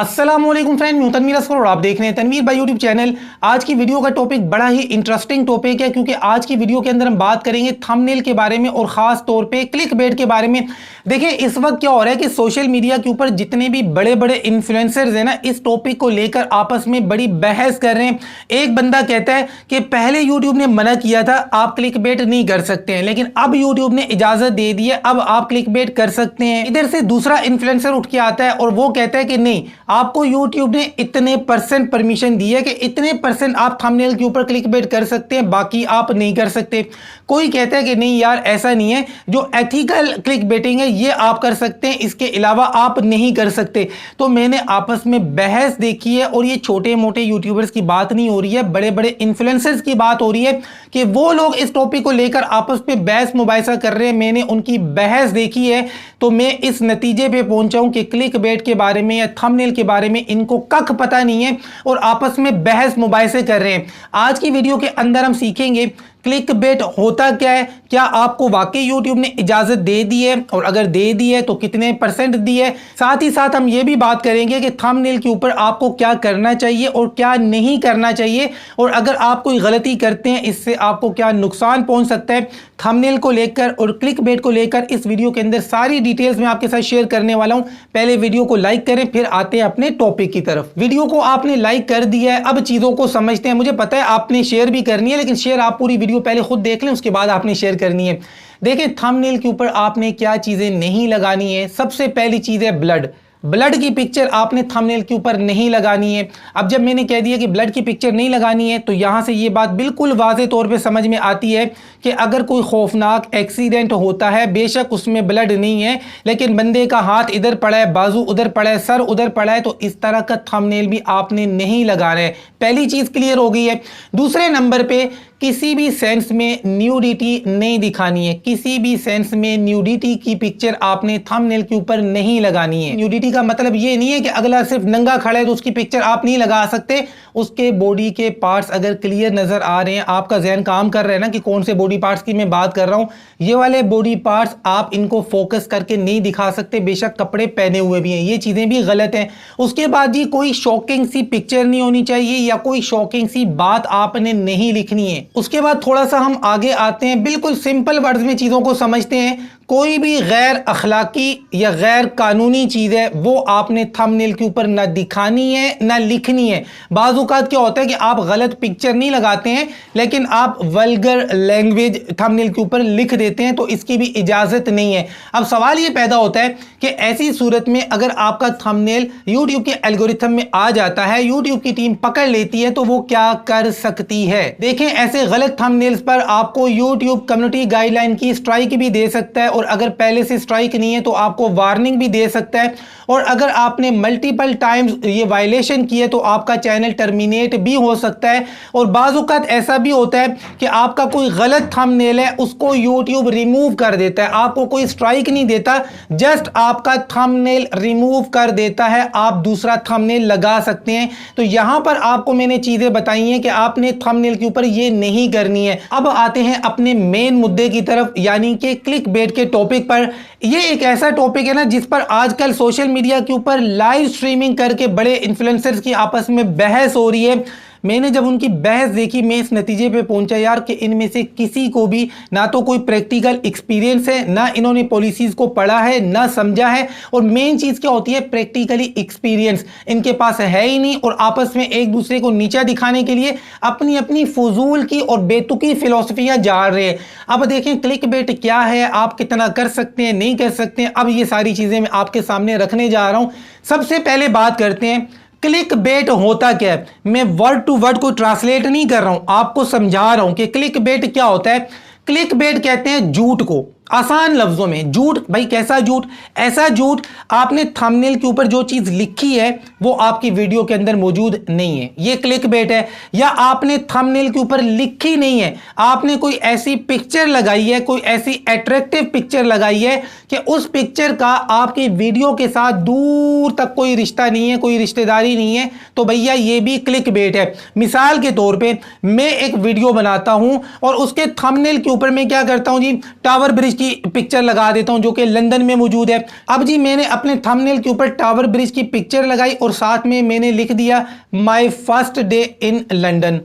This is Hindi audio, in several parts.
अस्सलामुअलैकुम फ्रेंड, मैं तनवीर असगर और आप देख रहे हैं तनवीर भाई यूट्यूब चैनल। आज की वीडियो का टॉपिक बड़ा ही इंटरेस्टिंग टॉपिक है, क्योंकि आज की वीडियो के अंदर हम बात करेंगे थंबनेल के बारे में और खास तौर पे क्लिक बेट के बारे में। देखिए, इस वक्त क्या हो रहा है कि सोशल मीडिया के ऊपर जितने भी बड़े बड़े इन्फ्लुएंसर्स हैं ना, इस टॉपिक को लेकर आपस में बड़ी बहस कर रहे हैं। एक बंदा कहता है कि पहले यूट्यूब ने मना किया था, आप क्लिक बेट नहीं कर सकते हैं, लेकिन अब यूट्यूब ने इजाजत दे दी है, अब आप क्लिक बेट कर सकते हैं। इधर से दूसरा इन्फ्लुएंसर उठ के आता है और वो कहता है कि नहीं, आपको YouTube ने इतने परसेंट परमिशन दी है कि इतने परसेंट आप थंबनेल के ऊपर क्लिक बेट कर सकते हैं, बाकी आप नहीं कर सकते। कोई कहता है कि नहीं यार, ऐसा नहीं है, जो एथिकल क्लिक बेटिंग है ये आप कर सकते हैं, इसके अलावा आप नहीं कर सकते। तो मैंने आपस में बहस देखी है, और ये छोटे मोटे यूट्यूबर्स की बात नहीं हो रही है, बड़े बड़े इन्फ्लुएंसर्स की बात हो रही है कि वो लोग इस टॉपिक को लेकर आपस में बहस मुबाहिसा कर रहे हैं। मैंने उनकी बहस देखी है, तो मैं इस नतीजे पे पहुंचा हूं कि क्लिक बेट के बारे में या थंबनेल के बारे में इनको कख पता नहीं है और आपस में बहस मुबाहिसे कर रहे हैं। आज की वीडियो के अंदर हम सीखेंगे क्लिक बेट होता क्या है, क्या आपको वाकई यूट्यूब ने इजाजत दे दी है, और अगर दे दी है तो कितने परसेंट दी है। साथ ही साथ हम ये भी बात करेंगे कि थंबनेल के ऊपर आपको क्या करना चाहिए और क्या नहीं करना चाहिए, और अगर आप कोई गलती करते हैं इससे आपको क्या नुकसान पहुंच सकता है। थंबनेल को लेकर और क्लिक बेट को लेकर इस वीडियो के अंदर सारी डिटेल्स मैं आपके साथ शेयर करने वाला हूं। पहले वीडियो को लाइक करें, फिर आते हैं अपने टॉपिक की तरफ। वीडियो को आपने लाइक कर दिया है, अब चीजों को समझते हैं। मुझे पता है आपने शेयर भी करनी है, लेकिन शेयर आप पूरी वीडियो पहले खुद देख लें, उसके बाद आपने शेयर करनी है। देखिए, थंबनेल के ऊपर आपने क्या चीजें नहीं लगानी है। सबसे पहली चीज है ब्लड की पिक्चर आपने थंबनेल के ऊपर नहीं लगानी है। अब जब मैंने कह दिया कि ब्लड की पिक्चर नहीं लगानी है, तो यहां से ये बात बिल्कुल वाज़ेह तौर पे समझ में आती है कि अगर कोई खौफनाक एक्सीडेंट होता है, बेशक उसमें ब्लड नहीं है, लेकिन बंदे का हाथ इधर पड़ा है, बाजू उधर पड़ा है, सर उधर पड़ा है, तो इस तरह का थंबनेल भी आपने नहीं लगाना है। पहली चीज क्लियर हो गई है। दूसरे नंबर पे किसी भी सेंस में न्यूडिटी नहीं दिखानी है। किसी भी सेंस में न्यूडिटी की पिक्चर आपने थंबनेल के ऊपर नहीं लगानी है। न्यूडिटी का मतलब ये नहीं है कि अगला सिर्फ नंगा खड़ा है तो उसकी पिक्चर आप नहीं लगा सकते। उसके बॉडी के पार्ट्स अगर क्लियर नजर आ रहे हैं, आपका जहन काम कर रहा है ना कि कौन से बॉडी पार्ट्स की मैं बात कर रहा हूं, ये वाले बॉडी पार्ट्स आप इनको फोकस करके नहीं दिखा सकते, बेशक कपड़े पहने हुए भी हैं। ये चीजें भी गलत हैं। उसके बाद जी, कोई शॉकिंग सी पिक्चर नहीं होनी चाहिए या कोई शॉकिंग सी बात आपने नहीं लिखनी है। उसके बाद थोड़ा सा हम आगे आते हैं, बिल्कुल सिंपल वर्ड्स में चीजों को समझते हैं। कोई भी गैर अखलाकी या गैर कानूनी चीज है वो आपने थंबनेल के ऊपर ना दिखानी है ना लिखनी है। बाज़ औक़ात क्या होता है कि आप गलत पिक्चर नहीं लगाते हैं, लेकिन आप वल्गर लैंग्वेज थंबनेल के ऊपर लिख देते हैं, तो इसकी भी इजाजत नहीं है। अब सवाल ये पैदा होता है कि ऐसी सूरत में अगर आपका थंबनेल यूट्यूब के एल्गोरिथम में आ जाता है, यूट्यूब की टीम पकड़ लेती है, तो वो क्या कर सकती है। देखें, ऐसे गलत थंबनेल्स पर आपको यूट्यूब कम्युनिटी गाइडलाइन की स्ट्राइक भी दे सकता है, और अगर पहले से स्ट्राइक नहीं है तो आपको वार्निंग भी दे सकता है, और अगर आपने मल्टीपल टाइम्स ये वायलेशन किए तो आपका चैनल टर्मिनेट भी हो सकता है। और बाज़ औक़ात ऐसा भी होता है कि आपका कोई गलत थंबनेल है, उसको यूट्यूब रिमूव कर देता है। आपको कोई स्ट्राइक नहीं देता, जस्ट आपका थंबनेल रिमूव कर देता है, आप दूसरा थंबनेल लगा सकते हैं। तो यहां पर आपको मैंने चीजें बताई हैं कि आपने थंबनेल के ऊपर ये नहीं करनी है। अब आते हैं अपने मेन मुद्दे की तरफ, यानी कि क्लिक बेट के टॉपिक पर। ये एक ऐसा टॉपिक है ना जिस पर आजकल सोशल मीडिया के ऊपर लाइव स्ट्रीमिंग करके बड़े इन्फ्लुएंसर्स की आपस में बहस हो रही है। मैंने जब उनकी बहस देखी, मैं इस नतीजे पे पहुंचा यार कि इनमें से किसी को भी ना तो कोई प्रैक्टिकल एक्सपीरियंस है, ना इन्होंने पॉलिसीज को पढ़ा है, ना समझा है, और मेन चीज क्या होती है, प्रैक्टिकली एक्सपीरियंस इनके पास है ही नहीं, और आपस में एक दूसरे को नीचा दिखाने के लिए अपनी अपनी फजूल की और बेतुकी फिलॉसफियां झाड़ रहे हैं। अब देखें क्लिक बेट क्या है, आप कितना कर सकते हैं, नहीं कर सकते हैं। अब ये सारी चीजें मैं आपके सामने रखने जा रहा हूं। सबसे पहले बात करते हैं क्लिक बेट होता क्या है। मैं वर्ड टू वर्ड को ट्रांसलेट नहीं कर रहा हूं, आपको समझा रहा हूं कि क्लिक बेट क्या होता है। क्लिक बेट कहते हैं झूठ को, आसान लफ्जों में झूठ। भाई कैसा झूठ? ऐसा झूठ आपने थंबनेल के ऊपर जो चीज लिखी है वो आपकी वीडियो के अंदर मौजूद नहीं है, ये क्लिक बेट है। या आपने थंबनेल के ऊपर लिखी नहीं है, आपने कोई ऐसी पिक्चर लगाई है, कोई ऐसी अट्रैक्टिव पिक्चर लगाई है कि उस पिक्चर का आपकी वीडियो के साथ दूर तक कोई रिश्ता नहीं है, कोई रिश्तेदारी नहीं है, तो भैया ये भी क्लिक बेट है। मिसाल के तौर पर मैं एक वीडियो बनाता हूं और उसके थंबनेल के ऊपर मैं क्या करता हूं जी, टावर ब्रिज की पिक्चर लगा देता हूं जो कि लंदन में मौजूद है। अब जी मैंने अपने थंबनेल के ऊपर टावर ब्रिज की पिक्चर लगाई और साथ में मैंने लिख दिया my first day in London.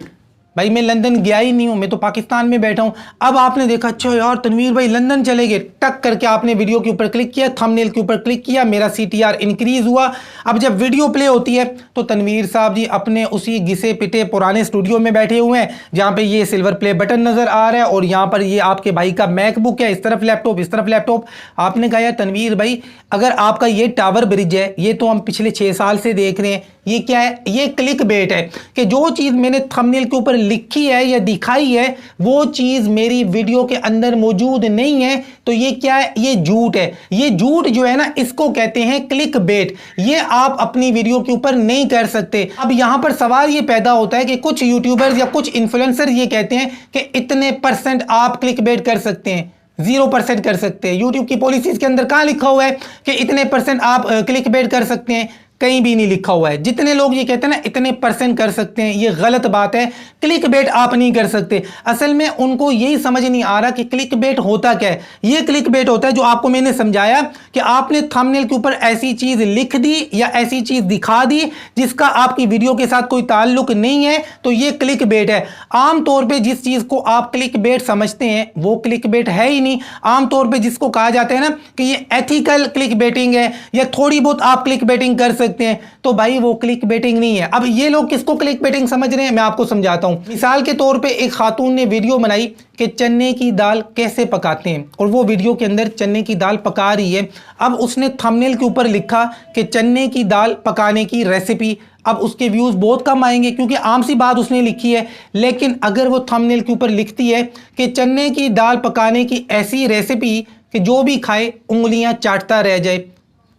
भाई मैं लंदन गया ही नहीं हूं, मैं तो पाकिस्तान में बैठा हूं। अब आपने देखा अच्छा यार तनवीर भाई लंदन चले गए, टक करके आपने वीडियो के ऊपर क्लिक किया, थंबनेल के ऊपर क्लिक किया, मेरा CTR इंक्रीज हुआ। अब जब वीडियो प्ले होती है तो तनवीर साहब जी अपने उसी घिसे पिटे पुराने स्टूडियो में बैठे हुए हैं जहां पे ये सिल्वर प्ले बटन नजर आ रहा है और यहां पर ये आपके भाई का मैकबुक है, इस तरफ लैपटॉप इस तरफ लैपटॉप। आपने कहा यार तनवीर भाई अगर आपका ये टावर ब्रिज है, ये तो हम पिछले 6 साल से देख रहे हैं, ये क्या है? ये क्लिक बेट है कि जो चीज मैंने थंबनेल के ऊपर लिखी है या दिखाई है वो चीज मेरी वीडियो के अंदर मौजूद नहीं है, तो ये क्या है? ये झूठ है। ये झूठ जो है ना इसको कहते हैं क्लिक बेट। ये आप अपनी वीडियो के ऊपर नहीं कर सकते। अब यहां पर सवाल ये पैदा होता है कि कुछ यूट्यूबर्स या कुछ इन्फ्लुएंसर ये कहते हैं कि इतने % आप क्लिक बेट कर सकते हैं, 0% कर सकते हैं। यूट्यूब की पॉलिसीज के अंदर कहां लिखा हुआ है कि इतने % आप क्लिक बेट कर सकते हैं? कहीं भी नहीं लिखा हुआ है। जितने लोग ये कहते हैं ना इतने % कर सकते हैं, ये गलत बात है। क्लिक बेट आप नहीं कर सकते। असल में उनको यही समझ नहीं आ रहा कि क्लिक बेट होता क्या है। ये क्लिक बेट होता है जो आपको मैंने समझाया कि आपने थंबनेल के ऊपर ऐसी चीज लिख दी या ऐसी चीज दिखा दी जिसका आपकी वीडियो के साथ कोई ताल्लुक नहीं है, तो ये क्लिक बेट है। आमतौर पर जिस चीज को आप क्लिक बेट समझते हैं वो क्लिक बेट है ही नहीं। आमतौर पर जिसको कहा जाता है ना कि ये एथिकल क्लिक बेटिंग है या थोड़ी बहुत आप क्लिक बेटिंग कर सकते हैं, तो भाई वो क्लिक बेटिंग नहीं है। अब ये लोग किसको क्लिक बेटिंग समझ रहे हैं मैं आपको समझाता हूं। मिसाल के तौर पे एक खातून ने वीडियो बनाई कि चने की दाल कैसे पकाते हैं और वो वीडियो के अंदर चने की दाल पका रही है। अब उसने थंबनेल के ऊपर लिखा कि चने की दाल पकाने की रेसिपी। अब उसके व्यूज बहुत कम आएंगे क्योंकि आम सी बात उसने लिखी है। लेकिन अगर वो थंबनेल के ऊपर लिखती है कि चने की दाल पकाने की ऐसी रेसिपी कि जो भी खाए उंगलियां चाटता रह जाए।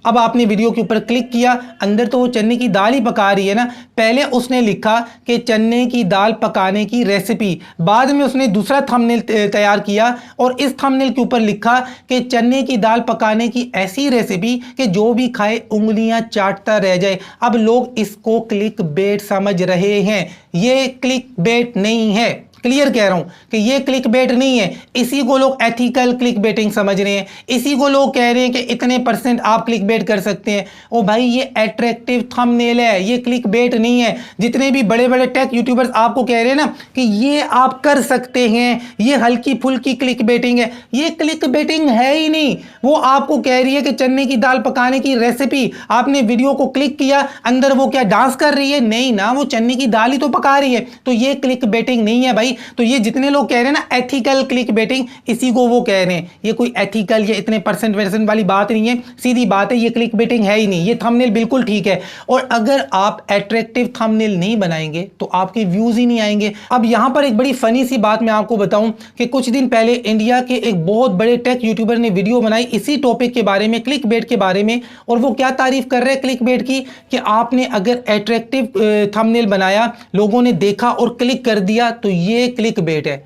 अब आपने वीडियो के ऊपर क्लिक किया, अंदर तो वो चने की दाल ही पका रही है ना। पहले उसने लिखा कि चने की दाल पकाने की रेसिपी, बाद में उसने दूसरा थंबनेल तैयार किया और इस थंबनेल के ऊपर लिखा कि चने की दाल पकाने की ऐसी रेसिपी कि जो भी खाए उंगलियां चाटता रह जाए। अब लोग इसको क्लिक बेट समझ रहे हैं, ये क्लिक बेट नहीं है। क्लियर कह रहा हूं कि ये क्लिक बेट नहीं है। इसी को लोग एथिकल क्लिक बेटिंग समझ रहे हैं। इसी को लोग कह रहे हैं कि इतने % आप क्लिक बेट कर सकते हैं। ओ भाई ये अट्रैक्टिव थंबनेल है, ये क्लिक बेट नहीं है। जितने भी बड़े बड़े टेक यूट्यूबर्स आपको कह रहे हैं ना कि ये आप कर सकते हैं, ये हल्की फुल्की क्लिक बेटिंग है, ये क्लिक बेटिंग है ही नहीं। वो आपको कह रही है कि चने की दाल पकाने की रेसिपी, आपने वीडियो को क्लिक किया, अंदर वो क्या डांस कर रही है? नहीं ना, वो चने की दाल ही तो पका रही है। तो ये क्लिक बेटिंग नहीं है भाई। तो ये जितने लोग कह रहे हैं ना एथिकल क्लिक बेटिंग, इसी को वो कह रहे हैं। ये कोई एथिकल या इतने % वाली बात नहीं है, सीधी बात है, ये क्लिक बेटिंग है ही नहीं। ये थंबनेल बिल्कुल ठीक है। और अगर आप अट्रैक्टिव थंबनेल नहीं बनाएंगे तो आपके व्यूज ही नहीं आएंगे। अब यहां पर एक बड़ी फनी सी बात मैं आपको बताऊं कि कुछ दिन पहले इंडिया के एक बहुत बड़े टेक यूट्यूबर ने वीडियो बनाई इसी टॉपिक के बारे में, क्लिक बेट के बारे में। और वो क्या तारीफ कर रहे हैं क्लिक बेट की कि आपने अगर अट्रैक्टिव थंबनेल बनाया, लोगों ने देखा और क्लिक कर दिया तो ये क्लिक बेट है।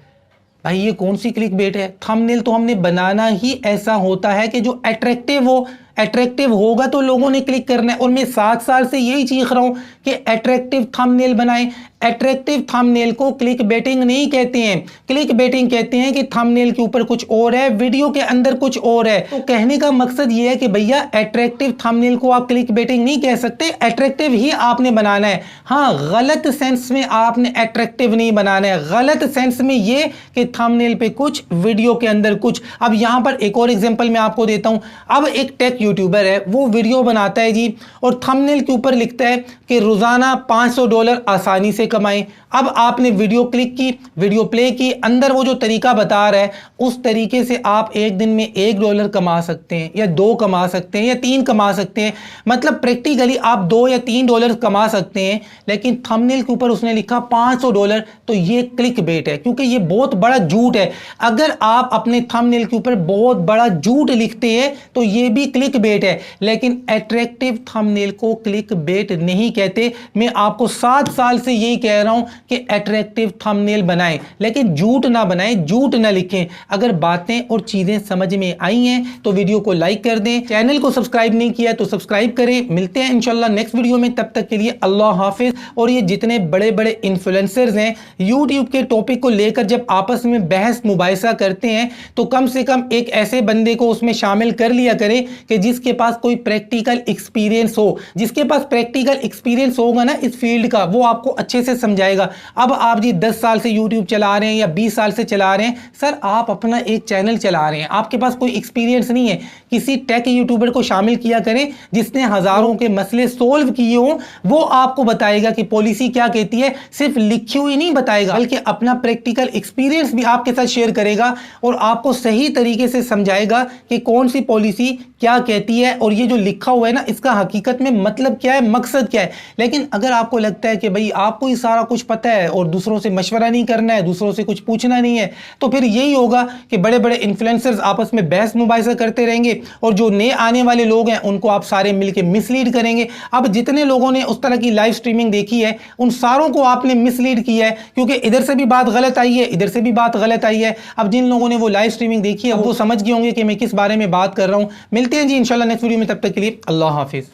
भाई ये कौन सी क्लिक बेट है? थंबनेल तो हमने बनाना ही ऐसा होता है कि जो अट्रैक्टिव हो। अट्रैक्टिव होगा तो लोगों ने क्लिक करना है। और मैं 7 साल से यही चीख रहा हूं कि अट्रैक्टिव थंबनेल बनाएं। अट्रैक्टिव थंबनेल को क्लिक बेटिंग नहीं कहते हैं। क्लिक बेटिंग कहते हैं कि थंबनेल के ऊपर कुछ और है, वीडियो के अंदर कुछ और है। तो कहने का मकसद ये है कि भैया अट्रैक्टिव थंबनेल को आप क्लिक बेटिंग नहीं कह सकते, अट्रैक्टिव ही आपने बनाना है। हाँ, गलत सेंस में आपने अट्रैक्टिव नहीं बनाना है। गलत सेंस में ये कि थंबनेल पे कुछ, वीडियो के अंदर कुछ। अब यहां पर एक और एग्जांपल मैं आपको देता हूं। अब एक टेक यूट्यूबर है, वो वीडियो बनाता है जी और थंबनेल के ऊपर लिखता है कि रोजाना $500 आसानी से कमाएं। अब आपने वीडियो क्लिक की, वीडियो प्ले की, अंदर वो जो तरीका बता रहा है उस तरीके से आप एक दिन में $1 कमा सकते हैं या 2 कमा सकते हैं या 3 कमा सकते हैं। मतलब प्रैक्टिकली आप $2 या $3 कमा सकते हैं। लेकिन थंबनेल के ऊपर उसने लिखा $500, तो ये क्लिक बेट है, क्योंकि ये बहुत बड़ा झूठ है। अगर आप अपने थंबनेल के ऊपर बहुत बड़ा झूठ लिखते हैं तो ये भी क्लिक बेट है। लेकिन अट्रैक्टिव थंबनेल को क्लिक बेट नहीं कहते। मैं आपको 7 साल से यही कह रहा हूं कि अट्रैक्टिव थंबनेल बनाएं, लेकिन झूठ ना बनाएं, झूठ ना लिखें। अगर बातें और चीजें समझ में आई हैं तो वीडियो को लाइक कर दें, चैनल को सब्सक्राइब नहीं किया तो सब्सक्राइब करें। मिलते हैं इंशाल्लाह नेक्स्ट वीडियो में, तब तक के लिए अल्लाह हाफिज। और ये जितने बड़े बड़े इन्फ्लुएंसर्स हैं यूट्यूब के टॉपिक को लेकर जब आपस में बहस मुबाहिसा करते हैं तो कम से कम एक ऐसे बंदे को उसमें शामिल कर लिया करें कि जिसके पास कोई प्रैक्टिकल एक्सपीरियंस हो। जिसके पास प्रैक्टिकल एक्सपीरियंस होगा ना इस फील्ड का, वो आपको अच्छे से समझाएगा। अब आप जी 10 साल से यूट्यूब चला रहे हैं या 20 साल से चला रहे हैं, सर आप अपना एक चैनल चला रहे हैं, आपके पास कोई एक्सपीरियंस नहीं है, किसी टेक यूट्यूबर को शामिल किया करें जिसने हजारों के मसले सोल्व किए हो। वो आपको बताएगा कि पॉलिसी क्या कहती है, सिर्फ लिखी हुई नहीं बताएगा बल्कि अपना प्रैक्टिकल एक्सपीरियंस भी आपके साथ शेयर करेगा और आपको सही तरीके से समझाएगा कि कौन सी पॉलिसी क्या कहती है और ये जो लिखा हुआ है ना इसका हकीकत में मतलब क्या है, मकसद क्या है। लेकिन अगर आपको लगता है कि भाई आपको ही सारा कुछ पता है और दूसरों से मशवरा नहीं करना है, दूसरों से कुछ पूछना नहीं है, तो फिर यही होगा कि बड़े बड़े इन्फ्लुएंसर्स आपस में बहस मुबाहिसा करते रहेंगे और जो नए आने वाले लोग हैं उनको आप सारे मिलकर मिसलीड करेंगे। अब जितने लोगों ने उस तरह की लाइव स्ट्रीमिंग देखी है उन सारों को आपने मिसलीड किया है, क्योंकि इधर से भी बात गलत आई है, इधर से भी बात गलत आई है। अब जिन लोगों ने वो लाइव स्ट्रीमिंग देखी है वो समझ गए होंगे कि मैं किस बारे में बात कर रहा हूं। मिलते हैं जी इंशाल्लाह नेक्स्ट वीडियो में, तब तक के लिए अल्लाह हाफिज।